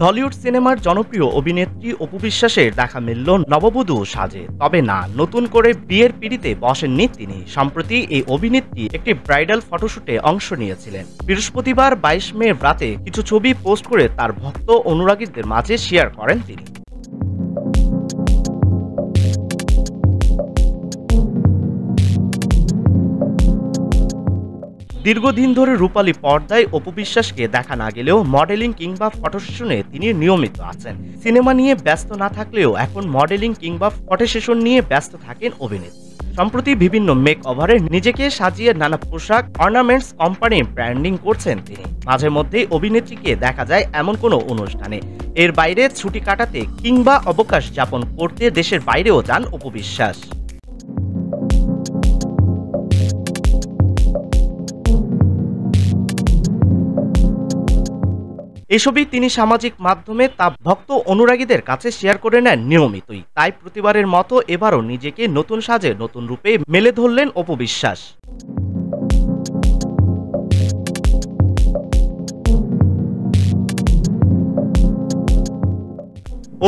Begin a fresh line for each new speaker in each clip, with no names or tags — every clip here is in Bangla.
ঢলিউড সিনেমার জনপ্রিয় অভিনেত্রী অপু বিশ্বাসের দেখা মিলল নববধূ সাজে। তবে না, নতুন করে বিয়ের পিঁড়িতে বসেননি তিনি। সম্প্রতি এই অভিনেত্রী একটি ব্রাইডাল ফটোশুটে অংশ নিয়েছিলেন। বৃহস্পতিবার 22 মে রাতে কিছু ছবি পোস্ট করে তার ভক্ত অনুরাগীদের মাঝে শেয়ার করেন তিনি। দীর্ঘদিন ধরে রূপালী পর্দায় অপু বিশ্বাসকে দেখা না গেলেও মডেলিং কিংবা ফটো সেশনে তিনি নিয়মিত আছেন। সিনেমা নিয়ে ব্যস্ত না থাকলেও এখন মডেলিং কিংবা ফটো সেশন নিয়ে ব্যস্ত থাকেন অভিনেত্রী। সম্প্রতি বিভিন্ন মেক ওভারে নিজেকে সাজিয়ে নানা পোশাক অর্নামেন্টস কোম্পানির ব্র্যান্ডিং করছেন তিনি। মাঝে মধ্যেই অভিনেত্রীকে দেখা যায় এমন কোনো অনুষ্ঠানে। এর বাইরে ছুটি কাটাতে কিংবা অবকাশ যাপন করতে দেশের বাইরেও যান অপু বিশ্বাস। এসবই তিনি সামাজিক মাধ্যমে তা ভক্ত অনুরাগীদের কাছে শেয়ার করে নেন নিয়মিতই। তাই প্রতিবারের মতো এবারও নিজেকে নতুন সাজে নতুন রূপে মেলে ধরলেন অপু বিশ্বাস।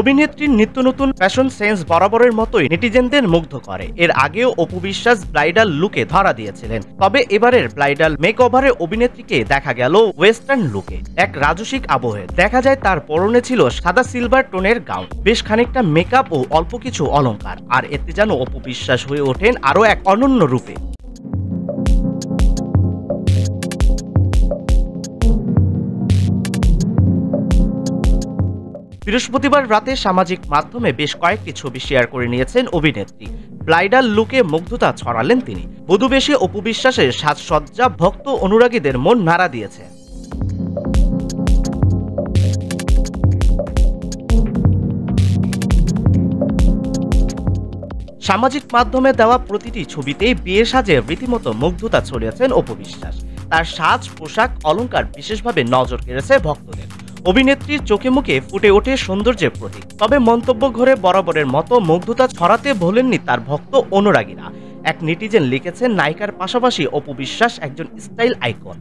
অভিনেত্রীর নিত্য নতুন ফ্যাশন সেন্স বরাবরের মতোই নেটিজেনদের মুগ্ধ করে। এর আগেও অপু বিশ্বাস ব্রাইডাল লুকে ধরা দিয়েছিলেন। তবে এবারের ব্রাইডাল মেকওভারে অভিনেত্রীকে দেখা গেল ওয়েস্টার্ন লুকে। এক রাজসিক আবহে দেখা যায় তার পরনে ছিল সাদা সিলভার টোনের গাউন, বেশ খানিকটা মেকআপ ও অল্প কিছু অলংকার। আর এতে যেন অপু বিশ্বাস হয়ে ওঠেন আরও এক অনন্য রূপে। বৃহস্পতিবার রাতে সামাজিক মাধ্যমে বেশ কয়েকটি ছবি শেয়ার করে নিয়েছেন অভিনেত্রী। ব্রাইডাল লুকে মুগ্ধতা ছড়ালেন তিনি। বধূবেশে অপু বিশ্বাসের সাজসজ্জা ভক্ত অনুরাগীদের মন নাড়া দিয়েছে। সামাজিক মাধ্যমে দেওয়া প্রতিটি ছবিতেই বিয়ের সাজে রীতিমতো মুগ্ধতা ছড়িয়েছেন অপু বিশ্বাস। তার সাজ পোশাক অলংকার বিশেষভাবে নজর কেড়েছে ভক্তদের। অভিনেত্রীর চোখে মুখে ফুটে ওঠে সৌন্দর্যের প্রতীক। তবে মন্তব্য ঘরে বরাবরের মতো মুগ্ধতা ছড়াতে ভোলেননি তার ভক্ত অনুরাগীরা। এক নেটিজেন লিখেছেন, নায়িকার পাশাপাশি অপু বিশ্বাস একজন স্টাইল আইকন।